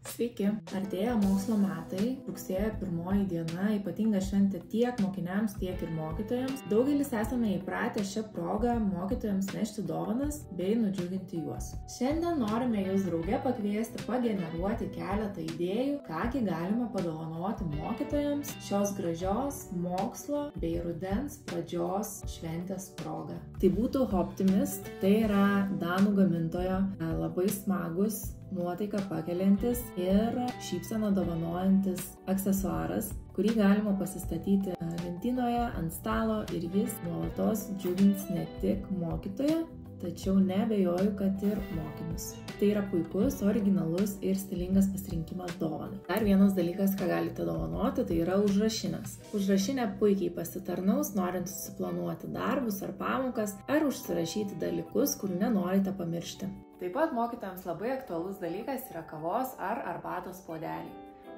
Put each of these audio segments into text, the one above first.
Sveiki! Artėja mokslo metai, rugsėjo 1 diena, ypatinga šventė tiek mokiniams, tiek ir mokytojams. Daugelis esame įpratę šią progą mokytojams nešti dovanas bei nudžiuginti juos. Šiandien norime jūs drauge pakviesti pageneruoti keletą idėjų, kągi galima padovanoti mokytojams šios gražios mokslo bei rudens pradžios šventės proga. Tai būtų Optimist, tai yra danų gamintojo labai smagus, nuotaiką pakeliantis ir šypseną dovanojantis aksesuaras, kurį galima pasistatyti lentynoje ant stalo ir jis nuolatos džiugins ne tik mokytoją, tačiau neabejoju, kad ir mokinius. Tai yra puikus, originalus ir stilingas pasirinkimas dovanai. Dar vienas dalykas, ką galite dovanoti, tai yra užrašinės. Užrašinė puikiai pasitarnaus, norint susiplanuoti darbus ar pamokas, ar užsirašyti dalykus, kurių nenorite pamiršti. Taip pat mokytojams labai aktualus dalykas yra kavos ar arbatos puodeliai.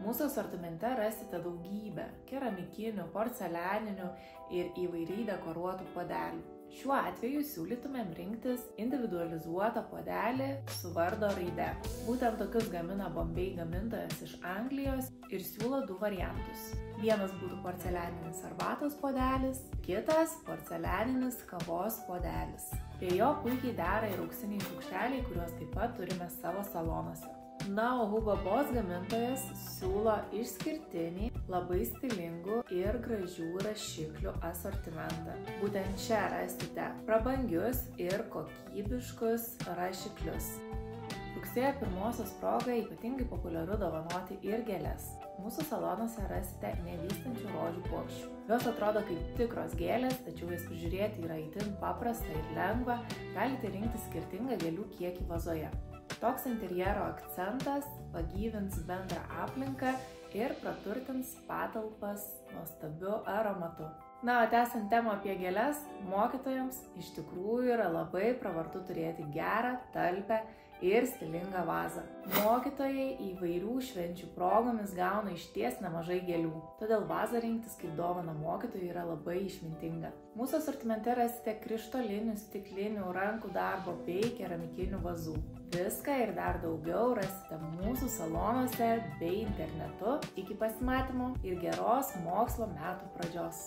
Mūsų asortimente rasite daugybę keramikinių, porcelianinių ir įvairiai dekoruotų puodelių. Šiuo atveju siūlytumėm rinktis individualizuotą puodelį su vardo raide. Būtent tokius gamina Bombay gamintojas iš Anglijos ir siūlo du variantus. Vienas būtų porcelianinis arbatos puodelis, kitas porcelianinis kavos puodelis. Prie jo puikiai dera ir auksiniai šaukšteliai, kuriuos taip pat turime savo salonuose. Na, o Hugo Boss gamintojas siūlo išskirtinį, labai stilingų ir gražių rašiklių asortimentą. Būtent čia rasite prabangius ir kokybiškus rašiklius. Rugsėjo 1 proga ypatingai populiaru dovanoti ir gėles. Mūsų salonuose rasite nevystančių rožių puokščių. Jos atrodo kaip tikros gėlės, tačiau jas prižiūrėti yra itin paprasta ir lengva, galite rinkti skirtingą gėlių kiekį vazoje. Toks interjero akcentas pagyvins bendrą aplinką ir praturtins patalpas nuostabiu aromatu. Na, o tęsiant temą apie gėles, mokytojams iš tikrųjų yra labai pravartu turėti gerą, talpią ir stilingą vazą. Mokytojai įvairių švenčių progomis gauna išties nemažai gėlių, todėl vazą rinktis kaip dovaną mokytojui yra labai išmintinga. Mūsų asortimente rasite krištolinių, stiklinių, rankų darbo bei keramikinių vazų. Viską ir dar daugiau rasite mūsų salonuose bei internetu. Iki pasimatymo ir geros mokslo metų pradžios!